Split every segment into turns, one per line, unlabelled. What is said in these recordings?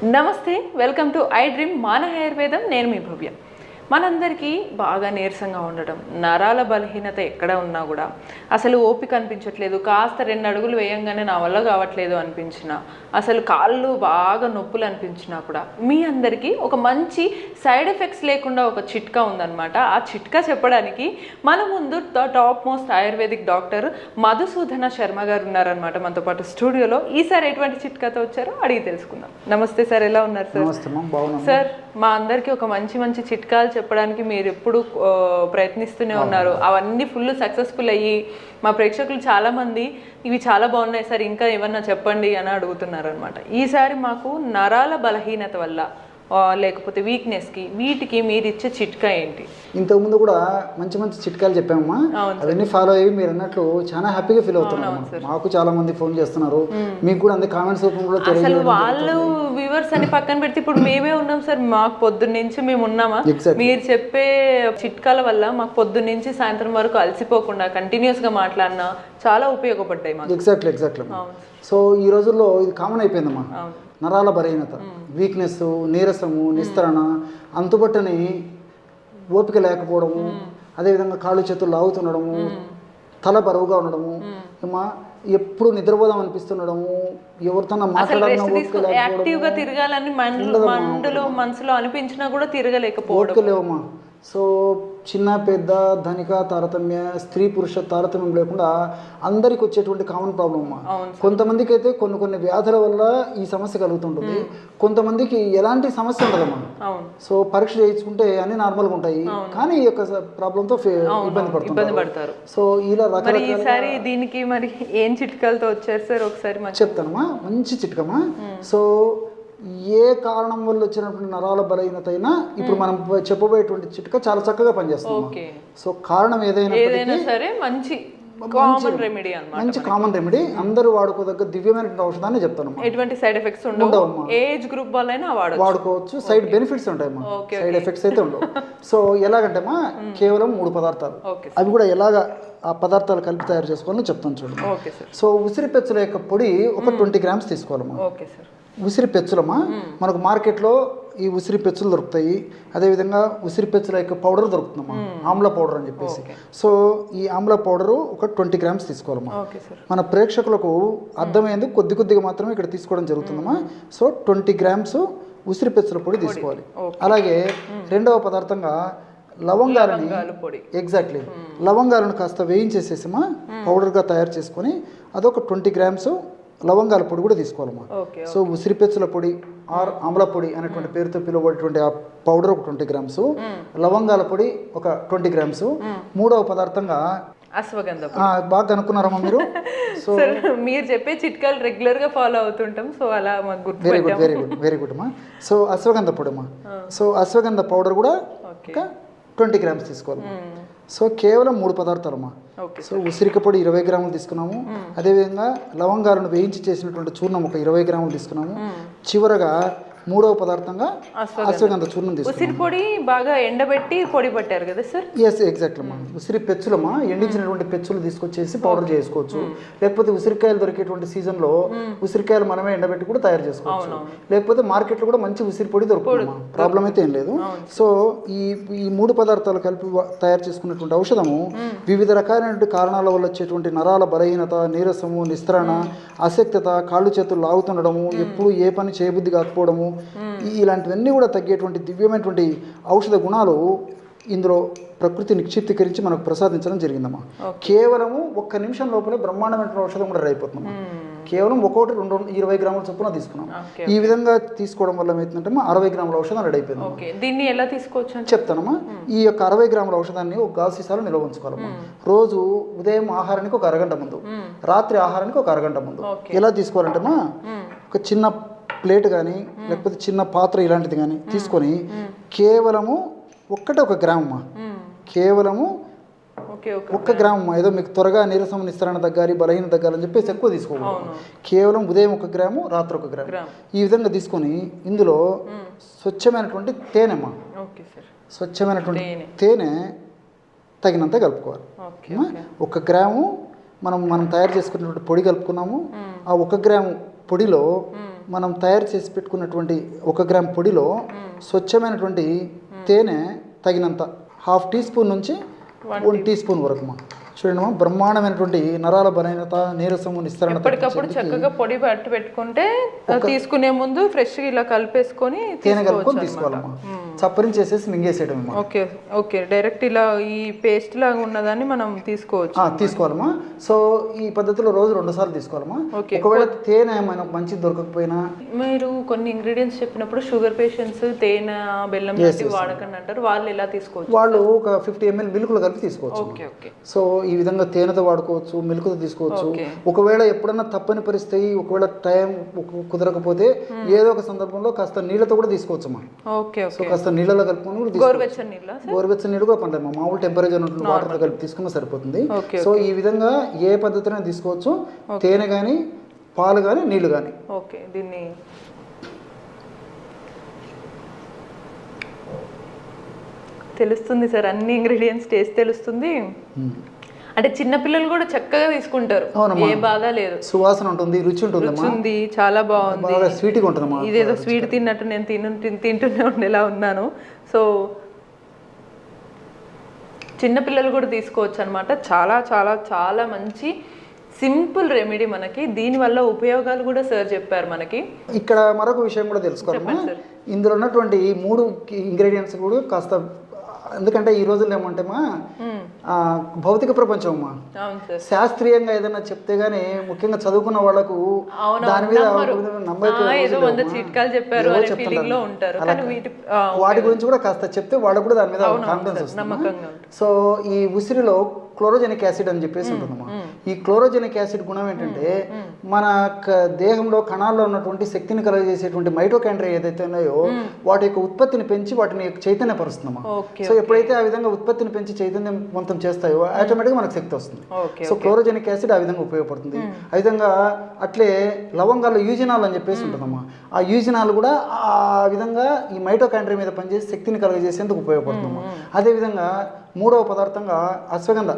నమస్తే, welcome to I dream మాన ఆయుర్వేదం. నేను మీ భవ్య. మనందరికీ బాగా నీరసంగా ఉండడం, నరాల బలహీనత ఎక్కడ ఉన్నా కూడా అసలు ఓపిక అనిపించట్లేదు, కాస్త 2 అడుగులు వేయంగానే నా వల్ల కావట్లేదు అనిపించిన, అసలు కాళ్ళు బాగా నొప్పులు అనిపించినా కూడా మీ అందరికీ ఒక మంచి సైడ్ ఎఫెక్ట్స్ లేకుండా ఒక చిట్కా ఉందన్నమాట. ఆ చిట్కా చెప్పడానికి మన ముందు top most ayurvedic doctor Madhusudana Sharma గారు ఉన్నారనమాట మనతో పాటు స్టూడియోలో. ఈసారి ఎటువంటి చిట్కాతో వచ్చారో అడిగి తెలుసుకుందాం. నమస్తే సార్, ఎలా ఉన్నారు సార్? సార్, మా అందరికీ ఒక మంచి చిట్కాలు చెప్పడానికి మీరు ఎప్పుడు ప్రయత్నిస్తూనే ఉన్నారు. అవన్నీ ఫుల్ సక్సెస్ఫుల్ అయ్యి మా ప్రేక్షకులు చాలామంది ఇవి చాలా బాగున్నాయి సార్, ఇంకా ఏమన్నా చెప్పండి అని అడుగుతున్నారు అనమాట. ఈసారి మాకు నరాల బలహీనత వల్ల లేకపోతే వీక్నెస్కి వీటికి మీరు ఇచ్చే చిట్కా ఏంటి?
ఇంతకుముందు కూడా మంచి చిట్కాలు చెప్పామమ్మా. అవన్నీ ఫాలో అయ్యి మీరు అన్నట్లు చాలా హ్యాపీగా ఫీల్ అవుతున్నారు. మాకు చాలా మంది ఫోన్ చేస్తున్నారు, మీకు కూడా అంతే కామెంట్స్ రూపంలో.
అసలు వాళ్ళు వ్యూవర్స్ అని పక్కన పెడితే ఇప్పుడు మేమే ఉన్నాం సార్. మాకు పొద్దున్న నుంచి మేము ఉన్నామా, మీరు చెప్పే చిట్కాల వల్ల మాకు పొద్దున్న నుంచి సాయంత్రం వరకు అలసిపోకుండా కంటిన్యూస్ గా మాట్లాడినా చాలా ఉపయోగపడ్డాయి మాకు.
ఎగ్జాక్ట్లీ. సో ఈ రోజుల్లో ఇది కామన్ అయిపోయిందమ్మా. నరాల బలహీనత, వీక్నెస్, నీరసము, నిస్తరణ, అంతుబట్టని ఓపిక లేకపోవడము, అదేవిధంగా కాళ్ళు చేతులు లాగుతుండడము, తల బరువుగా ఉండడము, ఎప్పుడు నిద్రపోదాం అనిపిస్తుండడము, ఎవరితో మాట్లాడాలని
యాక్టివ్గా తిరగాలని మనసులో అనిపించినా కూడా తిరగలేకపోవడం.
సో చిన్న పెద్ద ధనిక తారతమ్య, స్త్రీ పురుష తారతమ్యం లేకుండా అందరికి వచ్చేటువంటి కామన్ ప్రాబ్లమ్ అమ్మా. కొంతమందికి అయితే కొన్ని వ్యాధుల వల్ల ఈ సమస్య కలుగుతుంటుంది, కొంతమందికి ఎలాంటి సమస్య ఉండదమ్మా. సో పరీక్ష చేయించుకుంటే అన్ని నార్మల్గా ఉంటాయి, కానీ ఈ యొక్క ప్రాబ్లంతో ఇబ్బంది పడతారు. సో ఇలా రకరకాల
దీనికి మరి ఏం చిట్కాలతో వచ్చారు సార్? ఒకసారి
చెప్తానమ్మా. మంచి చిట్కమ్మా. సో ఏ కారణం వల్ల వచ్చినటువంటి నరాల బలహీనత అయినా ఇప్పుడు మనం చెప్పబోయేటువంటి చిట్కా చాలా చక్కగా పనిచేస్తుంది. సో కారణం ఏదైనా సరే మంచి కామన్ రెమెడీ, అందరూ వాడుకోదగ్గ దివ్యమైన ఔషధాన్ని చెప్తాను.
ఎటువంటి సైడ్ ఎఫెక్ట్స్ ఉండవు, ఏజ్ గ్రూప్ వాళ్ళైనా
వాడుకోవచ్చు. సైడ్ బెనిఫిట్స్ ఉంటాయమ్మా, సైడ్ ఎఫెక్ట్స్ అయితే ఉండవు. సో ఎలాగంటేమా కేవలం 3 పదార్థాలు, అవి కూడా ఎలాగ ఆ పదార్థాలు కలిపి తయారు చేసుకోవాలని చెప్తాను చూడండి. సో ఉసిరి పెచ్చుల యొక్క పొడి ఒక 20 grams తీసుకోవాలమ్మా. ఉసిరి పెచ్చులమ్మా, మనకు మార్కెట్లో ఈ ఉసిరి పెచ్చులు దొరుకుతాయి, అదేవిధంగా ఉసిరి పెచ్చుల యొక్క పౌడర్ దొరుకుతుందమ్మా, ఆమ్ల పౌడర్ అని చెప్పేసి. సో ఈ ఆమ్ల పౌడరు ఒక 20 grams తీసుకోవాలమ్మా. మన ప్రేక్షకులకు అర్థమైంది కొద్దిగా మాత్రమే ఇక్కడ తీసుకోవడం జరుగుతుందమ్మా. సో 20 grams ఉసిరి పెచ్చుల పొడి తీసుకోవాలి. అలాగే రెండవ పదార్థంగా లవంగాలని, ఎగ్జాక్ట్లీ లవంగాలను కాస్త వేయించేసేసిమా పౌడర్గా తయారు చేసుకొని అదొక 20 grams లవంగాల పొడి కూడా తీసుకోవాలమ్మా. సో ఉసిరి పెచ్చుల పొడి ఆర్ ఆమ్ల పొడి అనేటువంటి పేరుతో పిలువబడేటువంటి ఆ పౌడర్ ఒక 20 grams, లవంగాల పొడి ఒక 20 grams. మూడవ పదార్థంగా
అశ్వగంధ.
బాగా కనుక్కున్నారమ్మా మీరు. సో
మీరు చెప్పే చిట్కాలు రెగ్యులర్ గా ఫాలో అవుతుంటాం, సో అలా మాకు గుర్తు.
వెరీ గుడ్ అమ్మా. సో అశ్వగంధ పొడి అమ్మా. సో అశ్వగంధ పౌడర్ కూడా ఒక 20 grams తీసుకోవాలి. సో కేవలం 3 పదార్థాలమ్మా. సో ఉసిరిక పొడి 20 grams తీసుకున్నాము, అదేవిధంగా లవంగాలను వేయించి చేసినటువంటి చూర్ణం ఒక 20 grams తీసుకున్నాము, చివరగా మూడవ పదార్థంగా అశ్వగంధ చూర్ణం తీసుకున్నాము.
ఉసిరి పొడి బాగా ఎండబెట్టి పొడి పట్టారు కదా సార్?
ఎస్, ఎగ్జాక్ట్లీ అమ్మా. ఉసిరి పెచ్చులమ్మా, ఎండించినటువంటి పెచ్చులు తీసుకొచ్చేసి పౌడర్ చేసుకోవచ్చు, లేకపోతే ఉసిరికాయలు దొరికేటువంటి సీజన్లో ఉసిరికాయలు మనమే ఎండబెట్టి కూడా తయారు చేసుకోవచ్చు, లేకపోతే మార్కెట్లో కూడా మంచి ఉసిరి పొడి దొరుకుతుంది, ప్రాబ్లం అయితే ఏం లేదు. సో ఈ 3 పదార్థాలు కలిపి తయారు చేసుకున్నటువంటి ఔషధము వివిధ రకాలైనటువంటి కారణాల వల్ల వచ్చేటువంటి నరాల బలహీనత, నీరసము, నిస్త్రణ, అశక్తత, కాళ్ళు చేతులు లాగుతుండడము, ఎప్పుడు ఏ పని చేయబుద్ధి కాకపోవడము, ఇలాంటివన్నీ కూడా తగ్గేటువంటి దివ్యమైనటువంటి ఔషధ గుణాలు ఇందులో ప్రకృతి నిక్షిప్తీకరించి మనకు ప్రసాదించడం జరిగిందమ్మా. కేవలము 1 నిమిషం లోపలే బ్రహ్మాండమైన ఔషధం కూడా రెడీ అయిపోతుందమ్మా. కేవలం 20 grams చొప్పున తీసుకున్నాం. ఈ విధంగా తీసుకోవడం వల్ల ఏమవుతుందంటే 60 grams ఔషధం రెడీ అయిపోయింది.
దీన్ని ఎలా తీసుకోవచ్చు
చెప్తానమ్మా. ఈ యొక్క 60 grams ఔషధాన్ని ఒక గాజు సీసాలో నిల్వ ఉంచుకోవాలమ్మా. రోజు ఉదయం ఆహారానికి ఒక అరగంట ముందు, రాత్రి ఆహారానికి ఒక అరగంట ముందు. ఎలా తీసుకోవాలంటేమా ఒక చిన్న ప్లేట్ కానీ లేకపోతే చిన్న పాత్ర ఇలాంటిది కానీ తీసుకొని కేవలము 1 గ్రామ్ అమ్మా, కేవలము 1 గ్రామ్ అమ్మా. ఏదో మీకు త్వరగా నీరసం, నిస్త్రణ తగ్గాలి, బలహీన తగ్గాలని చెప్పేసి ఎక్కువ తీసుకోవాలి. కేవలం ఉదయం 1 గ్రాము, రాత్రి 1 గ్రామ్. ఈ విధంగా తీసుకొని ఇందులో స్వచ్ఛమైనటువంటి తేనె అమ్మా, స్వచ్ఛమైనటువంటి తేనె తగినంత కలుపుకోవాలి. 1 గ్రాము మనం తయారు చేసుకున్నటువంటి పొడి కలుపుకున్నాము. ఆ 1 గ్రాము పొడిలో మనం తయారు చేసి పెట్టుకున్నటువంటి 1 గ్రామ్ పొడిలో స్వచ్ఛమైనటువంటి తేనె తగినంత 1/2 టీ స్పూన్ నుంచి 1 టీ స్పూన్ వరకు మా చూడండి, బ్రహ్మాండమైనటువంటి నరాల బలహీనత, నీరసము, నిస్తరణ
ఎప్పటికప్పుడు చక్కగా పొడి పట్టి పెట్టుకుంటే తీసుకునే ముందు ఫ్రెష్ ఇలా కలిపేసుకొని
తేనె కలుపుకొని తీసుకోవాలమ్మా. చప్పరించేసేసి మింగేసేయడమమ్మా.
ఓకే ఓకే, డైరెక్ట్ ఇలా ఈ పేస్ట్ లాగా ఉన్నదాన్ని మనం
తీసుకోవాలమ్మా. సో ఈ పద్ధతిలో రోజు 2 సార్లు తీసుకోవాలమ్మా. ఒకవేళ తేనె మనకు మంచి దొరకకపోయినా,
మీరు కొన్ని ఇంగ్రీడియంట్స్ చెప్పినప్పుడు షుగర్ పేషెంట్స్ తేనె బెల్లం వాడకండి అంటారు, వాళ్ళు ఎలా తీసుకోవచ్చు?
వాళ్ళు ఒక 50 ml మిల్క్లో కలిపి తీసుకోవచ్చు. సో ఈ విధంగా తేనెతో వాడుకోవచ్చు, మిల్క్తో తీసుకోవచ్చు. ఒకవేళ ఎప్పుడన్నా తప్పని పరిస్థితి, ఒకవేళ టైం కుదరకపోతే ఏదో ఒక సందర్భంలో కాస్త నీళ్ళతో కూడా తీసుకోవచ్చమ్మా. సో కాస్త నీళ్ళలో కలుపుకొని గోరువెచ్చని నీళ్ళు కూడా పర్లేదు, మామూలు టెంపరేచర్ వాటర్తో కలిపి తీసుకున్నా సరిపోతుంది. సో ఈ విధంగా ఏ పద్ధతిలో తీసుకోవచ్చు, తేనె కానీ, పాలు కానీ, నీళ్లు కానీ.
ఓకే, దీన్ని తెలుస్తుంది సార్, అన్ని ఇంగ్రీడియంట్స్ టేస్ట్ తెలుస్తుంది. అంటే చిన్న పిల్లలు కూడా చక్కగా తీసుకుంటారు, ఏ బాధ లేదు.
సువాసన ఉంటుంది, రుచి ఉంటుంది,
చాలా బాగుంది,
స్వీట్గా ఉంటుంది.
ఇదేదో స్వీట్ తిన్నట్టు నేను తింటూనే ఉండేలా ఉన్నాను. సో చిన్నపిల్లలు కూడా తీసుకోవచ్చు అనమాట. చాలా చాలా చాలా మంచి సింపుల్ రెమెడీ మనకి. దీనివల్ల ఉపయోగాలు కూడా సార్ చెప్పారు మనకి.
ఇక్కడ మరొక విషయం కూడా తెలుసుకోవాలమ్మా. ఇందులో ఉన్నటువంటి 3 ఇంగ్రీడియంట్స్ కూడా కాస్త, ఎందుకంటే ఈ రోజుల్లో ఏమంటేమా భౌతిక ప్రపంచం అమ్మా, శాస్త్రీయంగా ఏదైనా చెప్తే గానీ, ముఖ్యంగా చదువుకున్న వాళ్ళకు దాని మీద వాటి గురించి కూడా కాస్త చెప్తే వాళ్ళకు కూడా దాని మీద కాన్ఫిడెన్స్ వస్తుంది. సో ఈ ఉసిరిలో క్లోరోజెనిక్ యాసిడ్ అని చెప్పేసి ఉంటుందమ్మా. ఈ క్లోరోజెనిక్ యాసిడ్ గుణం ఏంటంటే, మన దేహంలో కణాల్లో ఉన్నటువంటి శక్తిని కలుగజేసేటువంటి మైటోకాండ్రియా ఏదైతే ఉన్నాయో వాటి యొక్క ఉత్పత్తిని పెంచి వాటిని చైతన్యపరుస్తుందమ్మా. సో ఎప్పుడైతే ఆ విధంగా ఉత్పత్తిని పెంచి చైతన్యవంతం చేస్తాయో ఆటోమేటిక్గా మనకు శక్తి వస్తుంది. సో క్లోరోజెనిక్ యాసిడ్ ఆ విధంగా ఉపయోగపడుతుంది. ఆ విధంగా అట్లే లవంగాల్లో యూజినాల్ అని చెప్పేసి ఉంటుందమ్మా. ఆ యూజినాల్ కూడా ఆ విధంగా ఈ మైటోకాండ్రియా మీద పనిచేసి శక్తిని కలుగజేసేందుకు ఉపయోగపడుతుందమ్మా. అదేవిధంగా మూడవ పదార్థంగా అశ్వగంధ.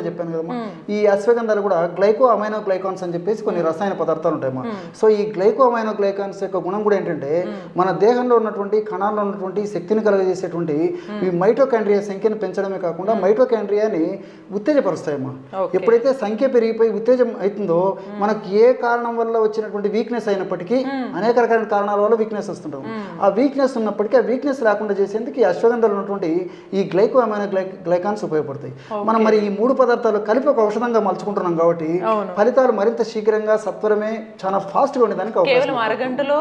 చెప్పాను కదమ్మా. ఈ అశ్వగంధాలు కూడా గ్లైకో అమైనో గ్లైకాన్స్ అని చెప్పేసి కొన్ని రసాయన పదార్థాలు ఉంటాయమ్మా. సో ఈ గ్లైకో అమైనో గ్లైకాన్స్ యొక్క గుణం కూడా ఏంటంటే, మన దేహంలో ఉన్నటువంటి కణాల్లో ఉన్నటువంటి శక్తిని కలుగజేసేటువంటి ఈ మైటోకాండ్రియా సంఖ్యను పెంచడమే కాకుండా మైటోకాండ్రియాని ఉత్తేజపరుస్తాయమ్మా. ఎప్పుడైతే సంఖ్య పెరిగిపోయి ఉత్తేజం అవుతుందో, మనకు ఏ కారణం వల్ల వచ్చినటువంటి వీక్నెస్ అయినప్పటికీ, అనేక రకాల కారణాల వల్ల వీక్నెస్ వస్తుంటాం. ఆ వీక్నెస్ ఉన్నప్పటికీ ఆ వీక్నెస్ రాకుండా చేసేందుకు ఈ అశ్వగంధాలు ఉన్నటువంటి ఈ గ్లైకో అమైనో గ్లైకాన్స్ ఉపయోగపడతాయి. మనం మరి ఈ 3 పదార్థాలు కలిపి ఒక ఔషధంగా మలుచుకుంటున్నాం కాబట్టి ఫలితాలు మరింత శీఘ్రంగా, సత్వరమే, చాలా ఫాస్ట్గా ఉండేదానికి
కేవలం అరగంటలో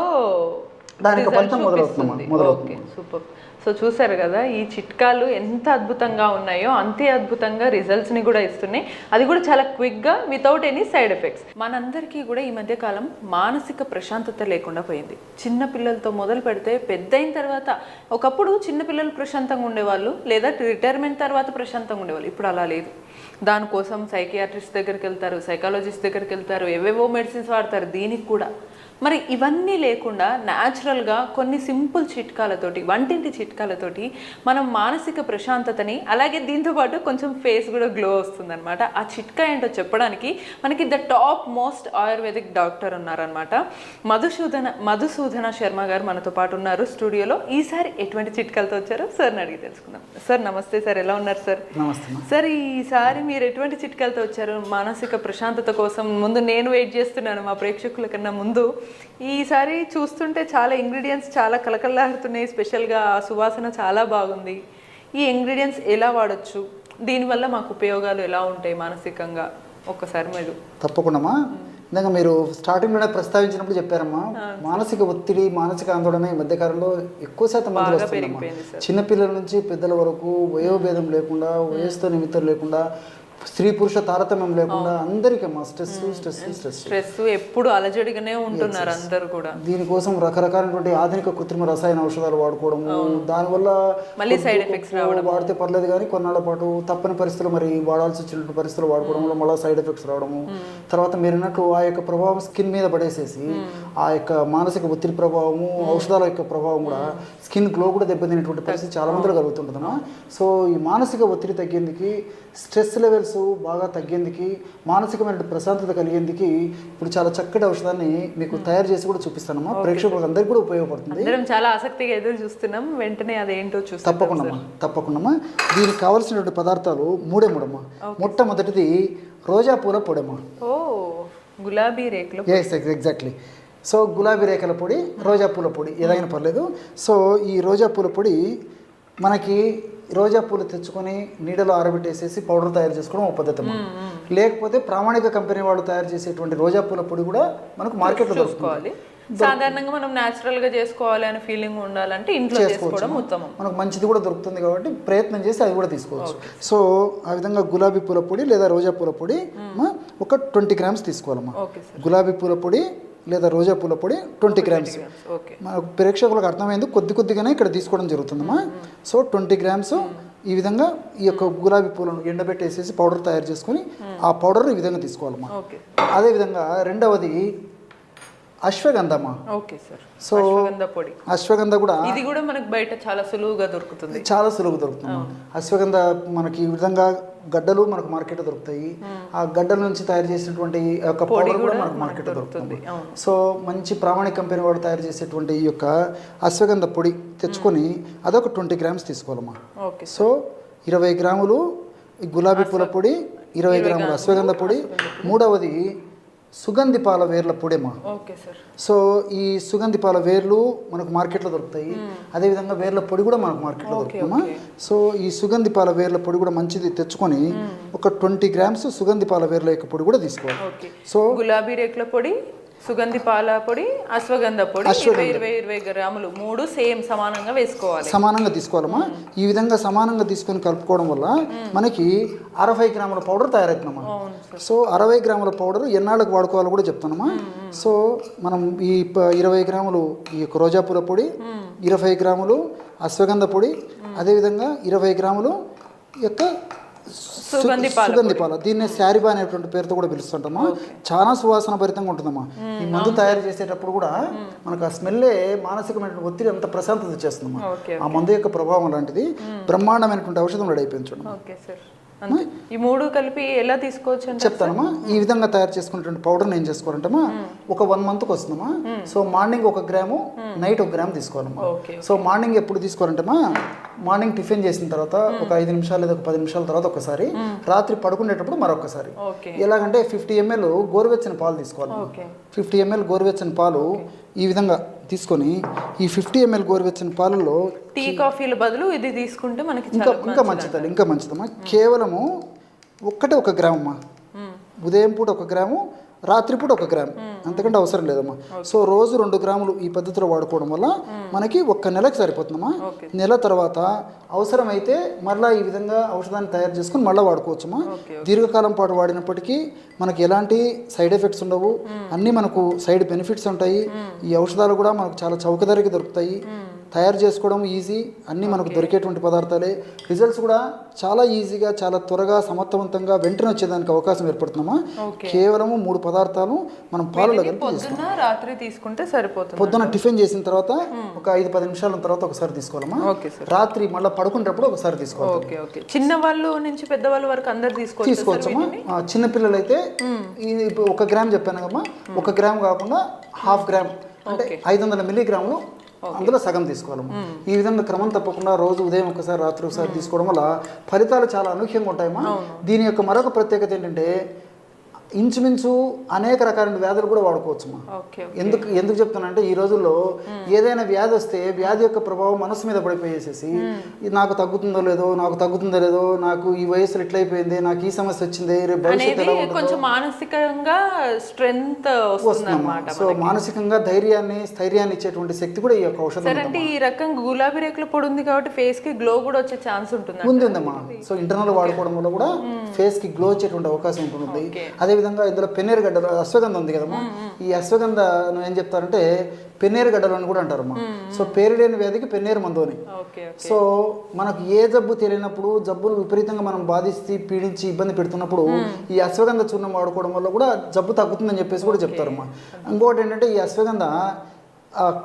దానికి ఫలితం మొదలవుతుంది.
సూపర్. సో చూసారు కదా, ఈ చిట్కాలు ఎంత అద్భుతంగా ఉన్నాయో అంతే అద్భుతంగా రిజల్ట్స్ని కూడా ఇస్తున్నాయి. అది కూడా చాలా క్విక్గా, వితౌట్ ఎనీ సైడ్ ఎఫెక్ట్స్. మనందరికీ కూడా ఈ మధ్య కాలం మానసిక ప్రశాంతత లేకుండా పోయింది. చిన్న పిల్లలతో మొదలు పెడితే పెద్ద అయిన తర్వాత, ఒకప్పుడు చిన్న పిల్లలు ప్రశాంతంగా ఉండేవాళ్ళు, లేదా రిటైర్మెంట్ తర్వాత ప్రశాంతంగా ఉండేవాళ్ళు. ఇప్పుడు అలా లేదు. దానికోసం సైకియాట్రిస్ట్ దగ్గరికి వెళ్తారు, సైకాలజిస్ట్ దగ్గరికి వెళ్తారు, ఏవేవో మెడిసిన్స్ వాడతారు దీనికి కూడా. మరి ఇవన్నీ లేకుండా న్యాచురల్గా కొన్ని సింపుల్ చిట్కాలతోటి, వంటింటి చిట్కాలతోటి మనం మానసిక ప్రశాంతతని, అలాగే దీంతోపాటు కొంచెం ఫేస్ కూడా గ్లో వస్తుందన్నమాట. ఆ చిట్కా ఏంటో చెప్పడానికి మనకి the top most ayurvedic doctor ఉన్నారనమాట. మధుసూదన శర్మ గారు మనతో పాటు ఉన్నారు స్టూడియోలో. ఈసారి ఎటువంటి చిట్కాలతో వచ్చారో సార్ని అడిగి తెలుసుకుందాం. సార్ నమస్తే సార్, ఎలా ఉన్నారు సార్? సార్ ఈసారి మీరు ఎటువంటి చిట్కాలతో వచ్చారు మానసిక ప్రశాంతత కోసం? ముందు నేను వెయిట్ చేస్తున్నాను మా ప్రేక్షకుల కన్నా ముందు. ఈసారి చూస్తుంటే చాలా ఇంగ్రీడియంట్స్ చాలా కలకల్లాడుతున్నాయి. స్పెషల్గా సువాసన చాలా బాగుంది. ఈ ఇంగ్రీడియంట్స్ ఎలా వాడచ్చు, దీనివల్ల మాకు ఉపయోగాలు ఎలా ఉంటాయి మానసికంగా, ఒక్కసారి మీరు.
తప్పకుండా. ఇందాక మీరు స్టార్టింగ్లోనే ప్రస్తావించినప్పుడు చెప్పారమ్మా, మానసిక ఒత్తిడి, మానసిక ఆందోళన ఈ మధ్యకాలంలో ఎక్కువ శాతం మందిలో వస్తుందమ్మా. చిన్నపిల్లల నుంచి పెద్దల వరకు వయోభేదం లేకుండా, వయస్సుతో నిమిత్తం లేకుండా, స్త్రీ పురుష తారతమ్యం లేకుండా అందరికీ
స్ట్రెస్ ఎప్పుడు అలజడిగానే ఉంటున్నారు అందరూ కూడా.
దీనికోసం రకరకాలైనటువంటి ఆధునిక కృత్రిమ రసాయన ఔషధాలు వాడుకోవడము, దానివల్ల
మళ్ళీ సైడ్ ఎఫెక్ట్స్ రావడం,
వాడితే పర్లేదు కానీ కొన్నాళ్ళ పాటు తప్పని పరిస్థితులు, మరి వాడాల్సి వచ్చిన పరిస్థితులు వాడుకోవడం వల్ల మళ్ళీ సైడ్ ఎఫెక్ట్స్ రావడము. తర్వాత మీరు అన్నట్టు ఆ యొక్క ప్రభావం స్కిన్ మీద పడేసేసి ఆ యొక్క మానసిక ఒత్తిడి ప్రభావము, ఔషధాల యొక్క ప్రభావం కూడా స్కిన్ గ్లో కూడా దెబ్బతినేటువంటి పరిస్థితి చాలా మందిలో కలుగుతుంటుందమ్మా. సో ఈ మానసిక ఒత్తిడి తగ్గేందుకు స్ట్రెస్ లెవెల్స్ బాగా తగ్గేందుకు, మానసికమైన ప్రశాంతత కలిగేందుకు ఇప్పుడు చాలా చక్కటి ఔషధాన్ని మీకు తయారు చేసి కూడా చూపిస్తానమ్మా. ప్రేక్షకులకు అందరికీ కూడా ఉపయోగపడుతుంది.
చాలా ఆసక్తిగా ఎదురు చూస్తున్నాం, వెంటనే అదేంటో చూస్తాం.
తప్పకుండా. దీనికి కావాల్సినటువంటి పదార్థాలు మూడే మూడమ్మా. మొట్టమొదటిది రోజా పూల పొడమ్మా.
గులాబీ రేకులు.
ఎగ్జాక్ట్లీ. సో గులాబీ రేఖల పొడి, రోజా పూల పొడి ఏదైనా పర్లేదు. సో ఈ రోజా పూల పొడి మనకి రోజా పూలు తెచ్చుకొని నీడలో ఆరబెట్టేసేసి పౌడర్ తయారు చేసుకోవడం ఒక పద్ధతి. లేకపోతే ప్రామాణిక కంపెనీ వాళ్ళు తయారు చేసేటువంటి రోజా పూల పొడి కూడా మనకు మార్కెట్లో దొరుకుతుంది.
సాధారణంగా మనం న్యాచురల్ గా చేసుకోవాలి అనే ఫీలింగ్ ఉండాలంటే ఇంట్లో చేసుకోవడం ఉత్తమం.
మనకు మంచిది కూడా దొరుకుతుంది కాబట్టి ప్రయత్నం చేసి అది కూడా తీసుకోవచ్చు. సో ఆ విధంగా గులాబీ పూల పొడి లేదా రోజా పూల పొడి ఒక 20 grams తీసుకోవాలమ్మా. గులాబీ పూల పొడి లేదా రోజా పూల పొడి 20 grams. మన ప్రేక్షకులకు అర్థమైంది, కొద్దిగానే ఇక్కడ తీసుకోవడం జరుగుతుందమ్మా. సో 20 grams ఈ విధంగా ఈ యొక్క గులాబీ పూలను ఎండబెట్టేసేసి పౌడర్ తయారు చేసుకొని ఆ పౌడర్ ఈ విధంగా తీసుకోవాలమ్మా. అదేవిధంగా రెండవది అశ్వగంధమా. సో అశ్వగంధ కూడా
ఇది కూడా మనకు బయట చాలా సులువుగా దొరుకుతుంది.
అశ్వగంధ మనకి ఈ విధంగా గడ్డలు మనకు మార్కెట్ దొరుకుతాయి. ఆ గడ్డల నుంచి తయారు చేసినటువంటి యొక్క పౌడర్ కూడా మనకు మార్కెట్ దొరుకుతుంది. సో మంచి ప్రామాణిక కంపెనీ వాడు తయారు చేసేటువంటి ఈ యొక్క అశ్వగంధ పొడి తెచ్చుకొని అదొక 20 grams తీసుకోవాలమ్మా. సో 20 grams గులాబీ పూల పొడి, 20 grams అశ్వగంధ పొడి. మూడవది సుగంధి పాల వేర్ల పొడేమా. సో ఈ సుగంధి పాల వేర్లు మనకు మార్కెట్లో దొరుకుతాయి. అదేవిధంగా వేర్ల పొడి కూడా మనకు మార్కెట్లో దొరుకుతామా. సో ఈ సుగంధి పాల వేర్ల పొడి కూడా మంచిది తెచ్చుకొని ఒక 20 grams సుగంధి పాల వేర్ల యొక్క పొడి కూడా తీసుకోవాలి. సో
గులాబీ రేకుల పొడి, సుగంధి పాల పొడి, అశ్వగంధ పొడి 20 grams మూడు సేమ్ సమానంగా
తీసుకోవాలమ్మా. ఈ విధంగా సమానంగా తీసుకొని కలుపుకోవడం వల్ల మనకి 60 grams పౌడర్ తయారవుతుందమ్మా. సో 60 grams పౌడర్ ఎన్నాళ్ళకి వాడుకోవాలో కూడా చెప్తానమ్మా. సో మనం ఈ 20 grams ఈ యొక్క రోజా పూల పొడి, 20 grams అశ్వగంధ పొడి, అదేవిధంగా 20 grams యొక్క సుగంధి పాల, దీన్ని శారిబా అనేటువంటి పేరుతో కూడా పిలుస్తుంటామా. చాలా సువాసన భరితంగా ఉంటుందమ్మా. ఈ మందు తయారు చేసేటప్పుడు కూడా మనకు ఆ స్మెల్లే మానసికమైన ఒత్తిడి అంత ప్రశాంతత చేస్తుందమ్మా. ఆ మందు యొక్క ప్రభావం లాంటిది. బ్రహ్మాండమైనటువంటి ఔషధం రెడీ అయిపోయింది చూడండి.
ఈ మూడు కలిపి ఎలా తీసుకోవచ్చు
చెప్తానమ్మా. ఈ విధంగా తయారు చేసుకున్నటువంటి పౌడర్ని ఏం చేసుకోవాలంటమ్మా, ఒక 1 monthకి వస్తుందమ్మా. So morning 1 gram, night 1 gram తీసుకోవాలమ్మా. సో మార్నింగ్ ఎప్పుడు తీసుకోవాలంటమ్మా, మార్నింగ్ టిఫిన్ చేసిన తర్వాత ఒక 5 నిమిషాలు లేదా 10 నిమిషాల తర్వాత ఒకసారి, రాత్రి పడుకునేటప్పుడు మరొకసారి. ఎలాగంటే 50 ml గోరువెచ్చని పాలు తీసుకోవాలి. 50 ml గోరువెచ్చని పాలు ఈ విధంగా తీసుకొని ఈ 50 ml గోరువెచ్చని పాలలో
టీ కాఫీల బదులు ఇది తీసుకుంటే మనకి
ఇంకా మంచిదమ్మా. కేవలము 1 gram అమ్మా. ఉదయం పూట 1 gram, రాత్రిపూట 1 gram, అంతకంటే అవసరం లేదమ్మా. సో రోజు 2 grams ఈ పద్ధతిలో వాడుకోవడం వల్ల మనకి 1 నెలకు సరిపోతుందమ్మా. నెల తర్వాత అవసరమైతే మళ్ళీ ఈ విధంగా ఔషధాన్ని తయారు చేసుకుని మళ్ళీ వాడుకోవచ్చమ్మా. దీర్ఘకాలం పాటు వాడినప్పటికీ మనకి ఎలాంటి సైడ్ ఎఫెక్ట్స్ ఉండవు, అన్నీ మనకు సైడ్ బెనిఫిట్స్ ఉంటాయి. ఈ ఔషధాలు కూడా మనకు చాలా చౌక ధరకి దొరుకుతాయి. తయారు చేసుకోవడం ఈజీ, అన్నీ మనకు దొరికేటువంటి పదార్థాలే. రిజల్ట్స్ కూడా చాలా ఈజీగా, చాలా త్వరగా, సమర్థవంతంగా వెంటనే వచ్చేదానికి అవకాశం ఏర్పడుతుందమ్మా. కేవలము 3 పదార్థాలు మనం పాలలో కలిపి
రాత్రి తీసుకుంటే సరిపోతుంది.
పొద్దున టిఫిన్ చేసిన తర్వాత ఒక 5-10 నిమిషాల తర్వాత ఒకసారి తీసుకోవాలమ్మా. రాత్రి మళ్ళీ పడుకునేటప్పుడు ఒకసారి తీసుకోవాలి.
చిన్న వాళ్ళు నుంచి పెద్దవాళ్ళ వరకు అందరు
తీసుకోవచ్చమ్మా. చిన్నపిల్లలు అయితే 1 gram చెప్పాను కదమ్మా, 1 gram కాకుండా 1/2 gram అంటే 500 milligramలు అందులో సగం తీసుకోవాలమ్మా. ఈ విధంగా క్రమం తప్పకుండా రోజు ఉదయం ఒకసారి, రాత్రి ఒకసారి తీసుకోవడం వల్ల ఫలితాలు చాలా అనూహ్యంగా ఉంటాయమ్మా. దీని యొక్క మరొక ప్రత్యేకత ఏంటంటే ఇంచుమించు అనేక రకాలైన వ్యాధులు కూడా వాడుకోవచ్చుమా. ఎందుకు చెప్తానంటే ఈ రోజుల్లో ఏదైనా వ్యాధి వస్తే వ్యాధి యొక్క ప్రభావం మనసు మీద పడిపోయేసేసి నాకు తగ్గుతుందో లేదో, నాకు ఈ వయసులో ఇట్లయిపోయింది, నాకు ఈ సమస్య వచ్చింది, రేపు భవిష్యత్తు ఎలా ఉంటుందో,
మానసికంగా స్ట్రెంగ్త్ వస్తుందన్నమాట.
సో మానసికంగా స్థైర్యాన్ని ఇచ్చేటువంటి శక్తి కూడా ఈ యొక్క ఔషధం.
అంటే ఈ రకం గులాబీ రేకుల పొడి ఉంది కాబట్టి ఫేస్ కి గ్లో కూడా వచ్చే ఛాన్స్
ఉంటుందమ్మా. సో ఇంటర్నల్ వాడుకోవడం వల్ల కూడా ఫేస్ కి గ్లో వచ్చేటువంటి అవకాశం ఉంటుంది. అదే విధంగా ఇందులో పెన్నేరు గడ్డలు, అశ్వగంధ ఉంది కదమ్మా. ఈ అశ్వగంధ ఏం చెప్తారంటే పెన్నేరు గడ్డలు అని కూడా అంటారమ్మా. సో పేరు లేని వ్యాధికి పెన్నేరు మందు అని. సో మనకు ఏ జబ్బు తెలియనప్పుడు, జబ్బులు విపరీతంగా మనం బాధిస్తే పీడించి ఇబ్బంది పెడుతున్నప్పుడు ఈ అశ్వగంధ చూర్ణం వాడుకోవడం వల్ల కూడా జబ్బు తగ్గుతుందని చెప్పేసి కూడా చెప్తారమ్మా. ఇంకోటి ఏంటంటే ఈ అశ్వగంధ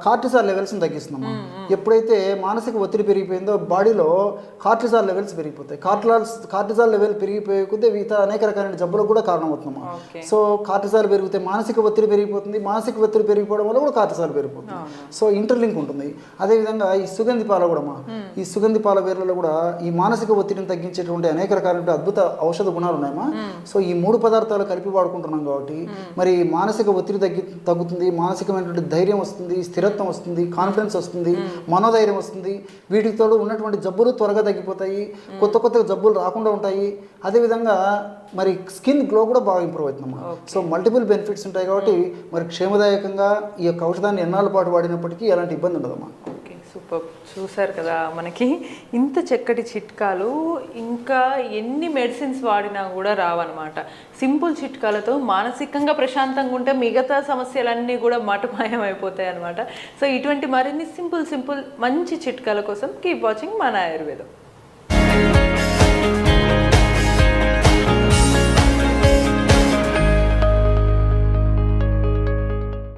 కార్టిసాల్ లెవెల్స్ని తగ్గిస్తుందమ్మా. ఎప్పుడైతే మానసిక ఒత్తిడి పెరిగిపోయిందో బాడీలో కార్టిసాల్ లెవెల్స్ పెరిగిపోతాయి. కార్టిసాల్ లెవెల్ పెరిగిపోయే కొద్దీ ఇతర అనేక రకాలైన జబ్బులకు కూడా కారణమవుతుందమ్మా. సో కార్టిసాల్ పెరిగితే మానసిక ఒత్తిడి పెరిగిపోతుంది, మానసిక ఒత్తిడి పెరిగిపోవడం వల్ల కూడా కార్టిసాల్ పెరిగిపోతుంది. సో ఇంటర్లింక్ ఉంటుంది. అదేవిధంగా ఈ సుగంధి పాల కూడా ఈ సుగంధి పాల వేర్లలో కూడా ఈ మానసిక ఒత్తిడిని తగ్గించేటువంటి అనేక రకాలైన అద్భుత ఔషధ గుణాలు ఉన్నాయమ్మా. సో ఈ 3 పదార్థాలు కలిపి వాడుకుంటున్నాం కాబట్టి మరి మానసిక ఒత్తిడి తగ్గుతుంది, మానసికమైనటువంటి ధైర్యం వస్తుంది, స్థిరత్వం వస్తుంది, కాన్ఫిడెన్స్ వస్తుంది, మనోధైర్యం వస్తుంది. వీటితో ఉన్నటువంటి జబ్బులు త్వరగా తగ్గిపోతాయి, కొత్త జబ్బులు రాకుండా ఉంటాయి. అదేవిధంగా మరి స్కిన్ గ్లో కూడా బాగా ఇంప్రూవ్ అవుతుందమ్మా. సో మల్టిపుల్ బెనిఫిట్స్ ఉంటాయి కాబట్టి మరి క్షేమదాయకంగా ఈ యొక్క ఔషధాన్ని ఎన్నాళ్ళ పాటు వాడినప్పటికీ ఎలాంటి ఇబ్బంది ఉండదమ్మా.
Okay, super. చూసారు కదా, మనకి ఇంత చక్కటి చిట్కాలు ఇంకా ఎన్ని మెడిసిన్స్ వాడినా కూడా రావన్నమాట. సింపుల్ చిట్కాలతో మానసికంగా ప్రశాంతంగా ఉంటే మిగతా సమస్యలన్నీ కూడా మటుమాయం అయిపోతాయి అనమాట. సో ఇటువంటి మరిన్ని సింపుల్ మంచి చిట్కాల కోసం కీప్ వాచింగ్ మన ఆయుర్వేదం.